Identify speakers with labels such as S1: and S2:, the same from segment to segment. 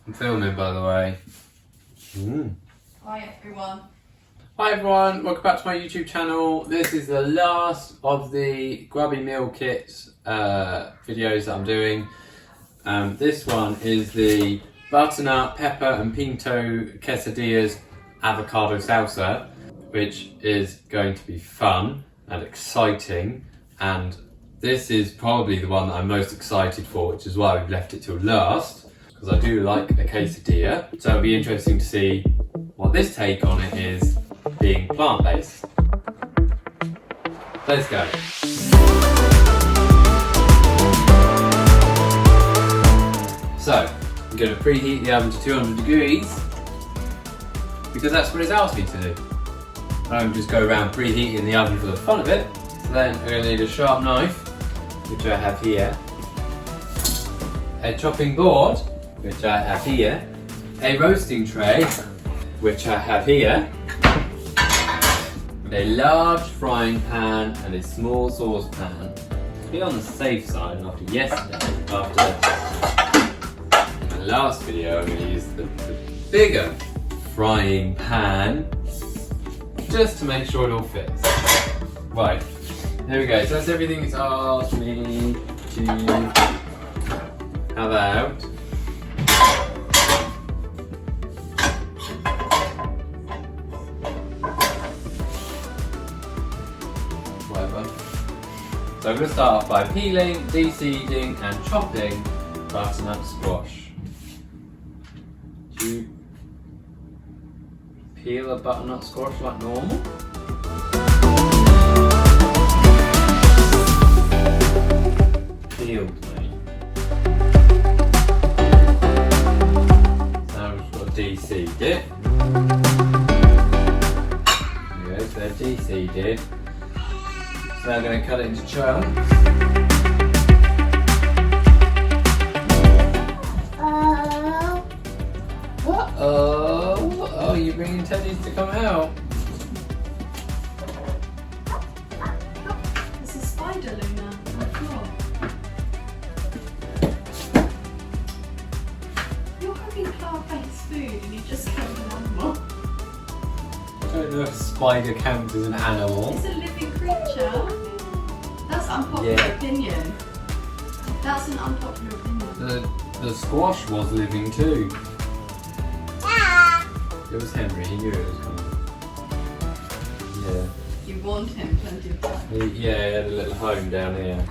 S1: I'm filming, by the way.
S2: Hi everyone.
S1: Hi everyone, welcome back to my YouTube channel. This is the last of the Grubby meal kits videos that I'm doing. This one is the Butternut, Pepper and Pinto Quesadillas Avocado Salsa, which is going to be fun and exciting, and this is probably the one that I'm most excited for, which is why we've left it till last, because I do like a quesadilla. So it'll be interesting to see what this take on it is, being plant-based. Let's go. So, I'm going to preheat the oven to 200 degrees, because that's what it's asked me to do. I don't just go around preheating the oven for the fun of it. So then we're going to need a sharp knife, which I have here, a chopping board, which I have here, a roasting tray, which I have here, a large frying pan and a small saucepan. To be on the safe side, and after yesterday, after the last video, I'm going to use the bigger frying pan, just to make sure it all fits. Right, here we go. So that's everything it's asked me to have out. Whatever. So I'm going to start off by peeling, de-seeding and chopping butternut squash. Do you peel a butternut squash like normal? Peeled, mate. So I've got to de-seed it. There we go, so they're de-seeded. So now I'm going to cut it into chunks. Oh, you're bringing teddies to come out.
S2: It's a spider, Luna. On the floor. You're cooking plant-based food and you just killed an animal.
S1: I don't know if a spider counts as an animal.
S2: It's a living creature. That's unpopular opinion. That's an unpopular opinion.
S1: The squash was living too. It was Henry, he knew it was coming. Yeah.
S2: You warned him plenty of times.
S1: Yeah, he had a little home down here.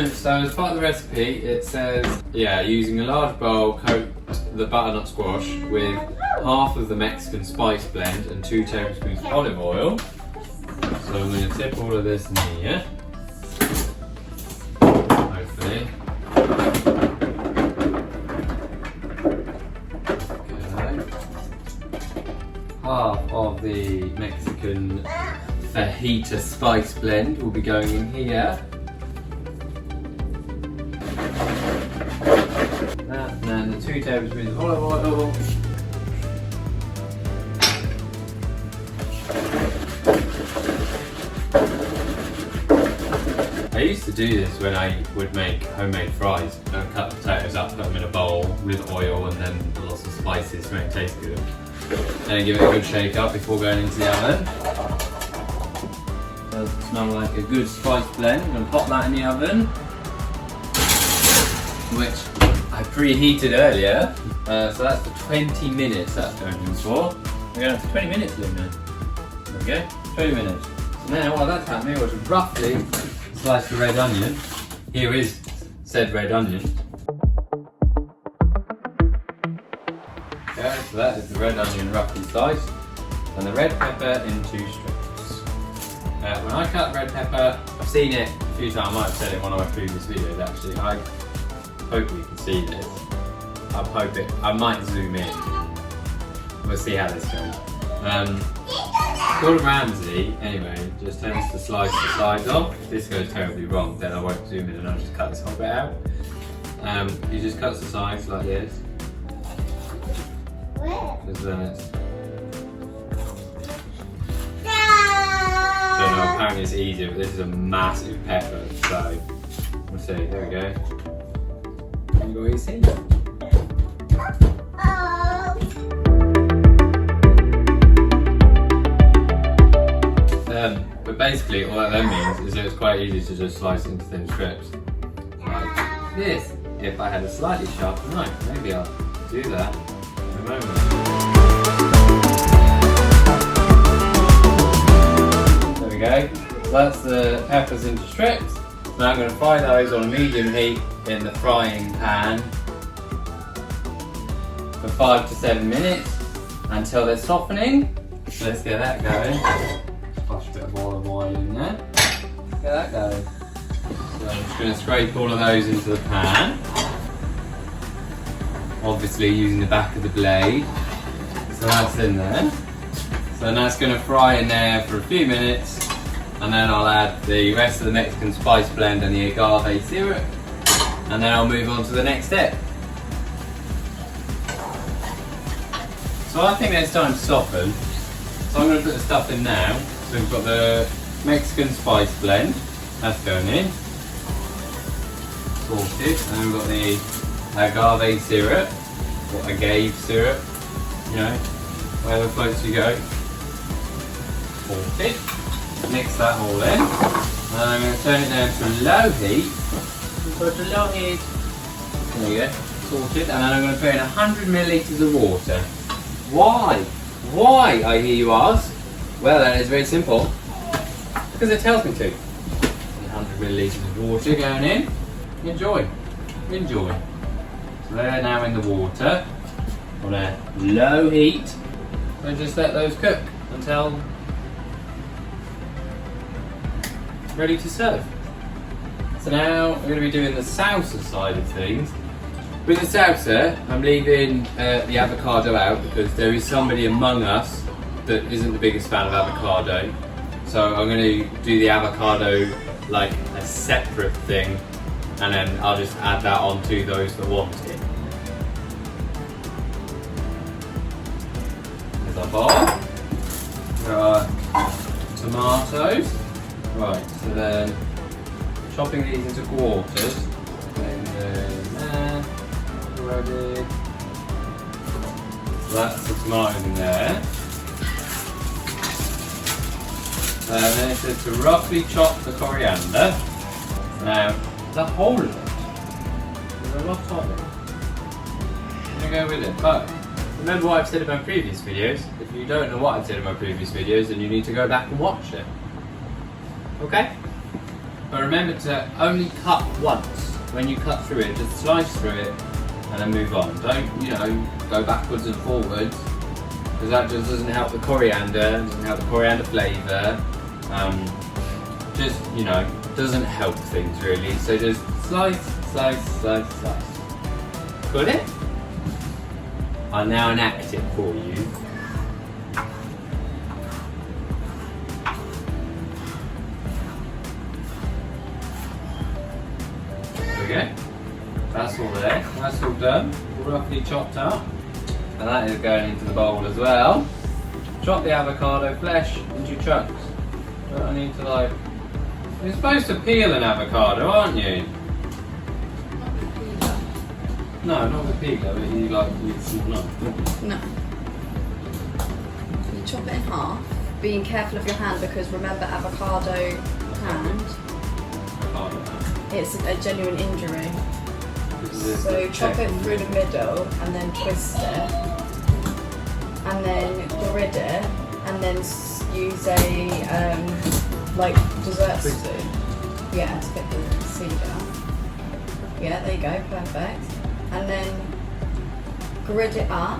S1: So as part of the recipe, it says, using a large bowl, coat the butternut squash with half of the Mexican spice blend and 2 tablespoons of olive oil. So I'm going to tip all of this in here. Hopefully. Half of the Mexican fajita spice blend will be going in here. That, and then the 2 tablespoons of olive oil. I used to do this when I would make homemade fries. I'd cut the potatoes up, put them in a bowl with oil and then lots of spices to make it taste good. And then give it a good shake up before going into the oven. Does smell like a good spice blend. I'm going to pop that in the oven, which I preheated earlier. So that's for 20 minutes that's going in for. We're going for 20 minutes, Luna. There we go, 20 minutes. So now while that's happening, we'll just roughly slice the red onion. Here is said red onion. Okay, so that is the red onion roughly sliced, and the red pepper in 2 strips. When I cut red pepper, I've seen it a few times. I might have said it in one of my previous videos actually. I hope you can see this. I might zoom in. We'll see how this goes. Gordon Ramsay, anyway, just tends to slice the sides off. If this goes terribly wrong, then I won't zoom in and I'll just cut this whole bit out. He just cuts the sides like this. Because then it's... I don't know, apparently it's easier, but this is a massive pepper, so we'll see. There we go. You got what you see? basically all that then means is that it's quite easy to just slice into thin strips. Like this. If I had a slightly sharper knife, maybe I'll do that in a moment. There we go. So that's the peppers into strips. Now I'm going to fry those on a medium heat in the frying pan for 5 to 7 minutes until they're softening. So let's get that going. Splash a bit of olive oil in there. Get that going. So I'm just going to scrape all of those into the pan. Obviously using the back of the blade. So that's in there. So that's going to fry in there for a few minutes. And then I'll add the rest of the Mexican spice blend and the agave syrup. And then I'll move on to the next step. So I think it's time to soften. So I'm going to put the stuff in now. So we've got the Mexican spice blend. That's going in. Sorted. And we've got the agave syrup. Or agave syrup. You know, wherever floats you go. Sorted. Mix that all in, and I'm going to turn it down to low heat. Put to low heat. There you go, sorted. And then I'm going to put in 100 millilitres of water. Why? Why, I hear you ask? Well, that is very simple. Because it tells me to. 100 millilitres of water going in. Enjoy. Enjoy. So they're now in the water on a low heat. So just let those cook until ready to serve. So now we're going to be doing the salsa side of things. With the salsa, I'm leaving the avocado out because there is somebody among us that isn't the biggest fan of avocado. So I'm going to do the avocado like a separate thing, and then I'll just add that on to those that want it. There's our bar. There are tomatoes. Right, so then chopping these into quarters. And then there, ready. So that's the tomatoes in there. And then it says to roughly chop the coriander. Now, the whole of it. There's a lot of it. I'm going to go with it. But remember what I've said in my previous videos. If you don't know what I've said in my previous videos, then you need to go back and watch it. Okay? But remember to only cut once. When you cut through it, just slice through it and then move on. Don't, go backwards and forwards, because that just doesn't help the coriander, doesn't help the coriander flavour. Doesn't help things really. So just slice, slice, slice, slice. Got it? I'll now enact it for you. Okay, that's all there, that's all done, roughly chopped up, and that is going into the bowl as well. Chop the avocado flesh into chunks. Don't need to you're supposed to peel an avocado, aren't you?
S2: Not with peeler.
S1: No, not with peeler, but you with small knife.
S2: No. You chop it in half, being careful of your hand because remember avocado hand.
S1: Avocado hand.
S2: It's a genuine injury. So chop it through the middle and then twist it. And then grid it. And then use a dessert spoon. Yeah, to get the seed out. Yeah, there you go, perfect. And then grid it up,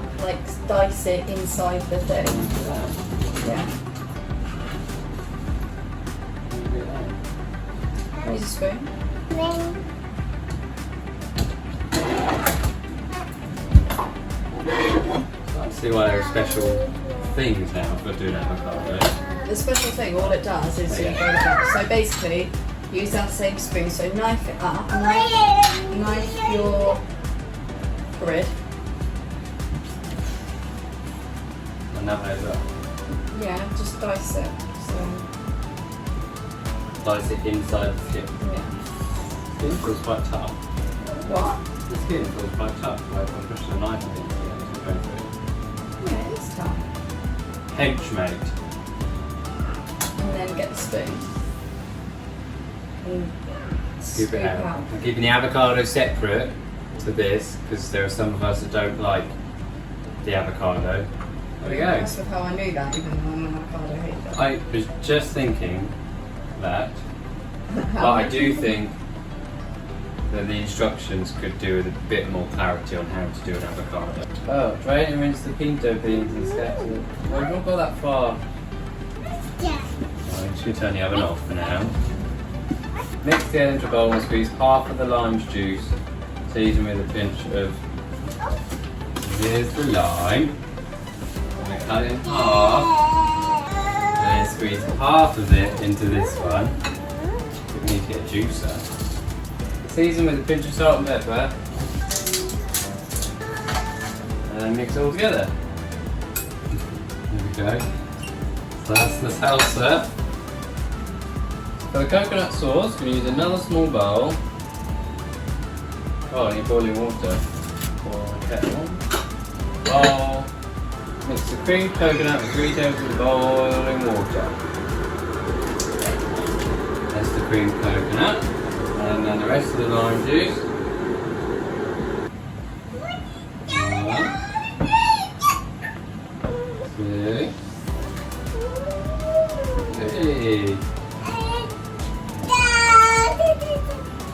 S2: dice it inside the thing. Yeah. Use a spoon. I
S1: see why there are special things now for doing avocado.
S2: The special thing, all it does is you go back. So basically, use that same spoon. So knife it up, knife your grid.
S1: And that goes up.
S2: Yeah, just dice it. So
S1: dice it inside the skin.
S2: yeah.
S1: The skin feels quite tough.
S2: What?
S1: The skin feels quite tough. Like if I push the knife against it, it's going through.
S2: Yeah, it's tough.
S1: Henchmate.
S2: then get the spoon and
S1: Scoop
S2: scoop
S1: it out.
S2: out.
S1: I'm keeping the avocado separate to this because there are some of us that don't like the avocado. There we go.
S2: That's how I knew that, even though I'm an avocado hater.
S1: I was just thinking that, but I do think that the instructions could do with a bit more clarity on how to do an avocado. Oh, drain and rinse the pinto beans and scatter them. Well, we've not got that far.
S3: Yeah.
S1: I'm just going to turn the oven off for now. Mix the into a bowl and squeeze half of the lime's juice. Season with a pinch of. Here's the lime. I'm going to cut it in half. And then squeeze half of it into this one. We need to get a juicer. Season with a pinch of salt and pepper. And then mix it all together. There we go. So that's the salsa. For the coconut sauce, we use another small bowl. Oh, I need boiling water. Or a kettle. Bowl. Mix the creamed coconut with 3 tablespoons of boiling water. That's the creamed coconut. And then the rest of the lime juice. Hey.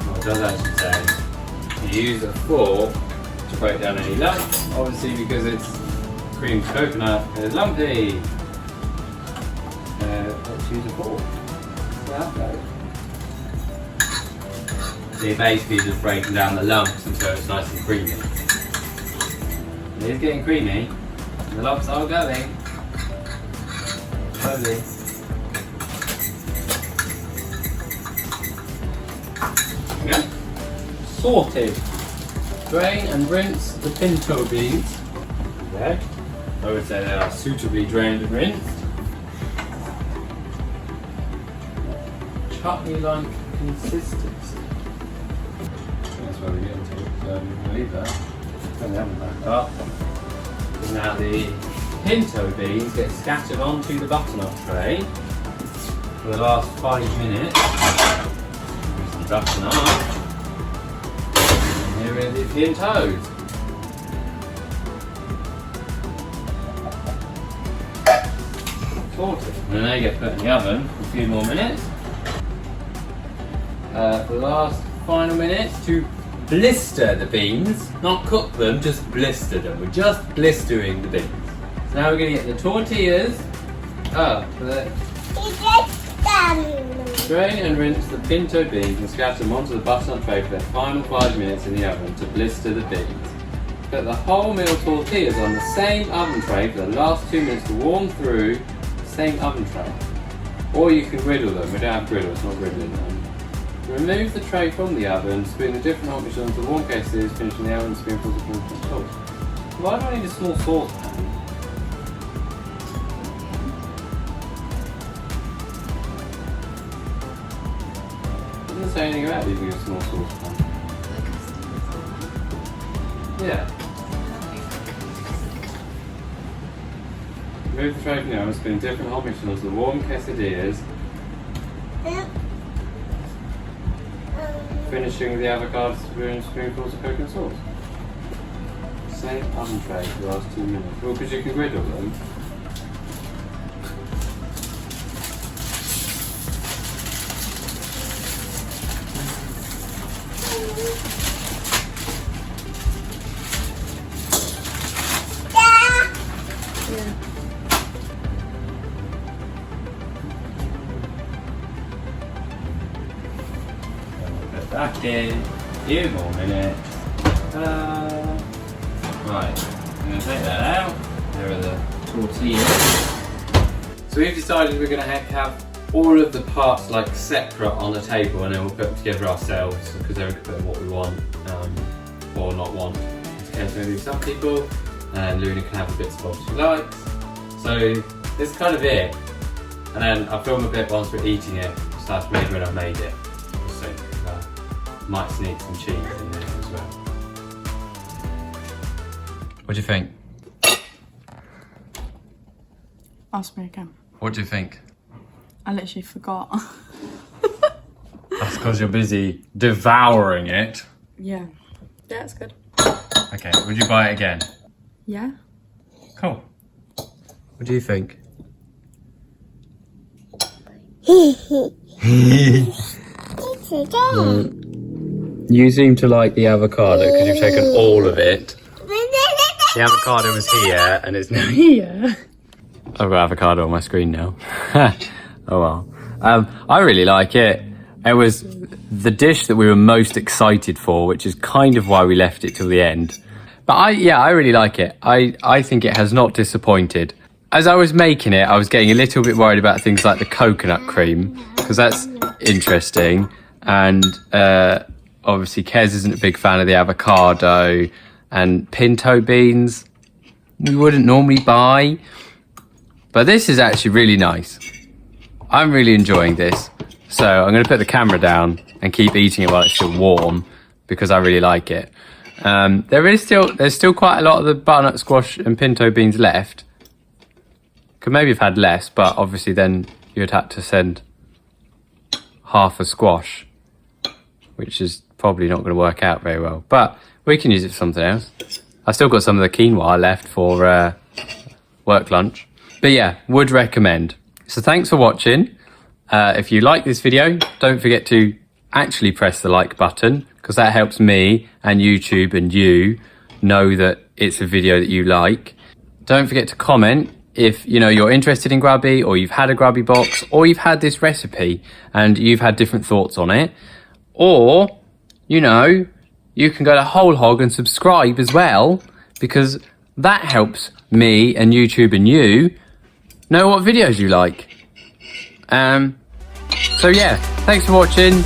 S1: Well, it does actually say you use a fork to break down any lumps, obviously because it's creamed coconut and it's lumpy. Let's use a fork. Okay. So you're basically just breaking down the lumps until it's nice and creamy. It is getting creamy. The lumps are going. Slowly. Okay. Sorted. Drain and rinse the pinto beans. Okay. I would say they are suitably drained and rinsed. Chutney-like consistency. That's where we're getting to. So I'm going to leave that. Turn the oven back up. And now the pinto beans get scattered onto the butternut tray for the last 5 minutes. Here's the butternut. And here are the pintos. Sorted. And then they get put in the oven for a few more minutes. For the last final minutes to blister the beans, not cook them, just blister them. We're just blistering the beans. So now we're going to get the tortillas. Drain and rinse the pinto beans and scatter them onto the butternut tray for their final 5 minutes in the oven to blister the beans. Put the wholemeal tortillas on the same oven tray for the last 2 minutes to warm through the same oven tray. Or you can griddle them. We don't have griddles, not griddling them. Remove the tray from the oven, spoon the different hot mixtures into warm cases, finishing the oven, spoonfuls of cornstarch sauce. Why do I need a small saucepan? It doesn't say anything about using a small saucepan. Yeah. Remove the tray from the oven, spoon different hot mixtures into the warm quesadillas. Finishing the avocado spoonfuls of coconut sauce. Same oven tray for the last 2 minutes. Well, because you can griddle them. Back in, few more minutes. Right, I'm going to take that out. There are the tortillas. So we've decided we're going to have all of the parts like separate on the table, and then we'll put them together ourselves because then we can put what we want or not want. It depends maybe some people, and Luna can have the bits of what she likes. So this is kind of it. And then I'll film a bit once we're eating it, so maybe when I've made it. We'll see. Might sneak some cheese in there as well. What do you think?
S2: Ask me again.
S1: What do you think?
S3: I literally forgot.
S1: That's because you're busy devouring it.
S3: Yeah. Yeah, it's good.
S1: Okay, would you buy it again?
S3: Yeah.
S1: Cool. What do you think? You seem to like the avocado because you've taken all of it. The avocado was here and it's now here. I've got avocado on my screen now. Oh well. I really like it. It was the dish that we were most excited for, which is kind of why we left it till the end. But I really like it. I think it has not disappointed. As I was making it, I was getting a little bit worried about things like the coconut cream, because that's interesting. And obviously Kez isn't a big fan of the avocado, and pinto beans we wouldn't normally buy. But this is actually really nice. I'm really enjoying this. So I'm going to put the camera down and keep eating it while it's still warm, because I really like it. There's still quite a lot of the butternut squash and pinto beans left. Could maybe have had less, but obviously then you'd have to send half a squash, which is probably not going to work out very well. But we can use it for something else. I've still got some of the quinoa left for work lunch. But yeah, would recommend. So thanks for watching. If you like this video, don't forget to actually press the like button, because that helps me and YouTube and you know that it's a video that you like. Don't forget to comment if you're interested in Grubby, or you've had a Grubby box, or you've had this recipe and you've had different thoughts on it. Or, you can go to whole hog and subscribe as well, because that helps me and YouTube and you know what videos you like. So yeah, thanks for watching.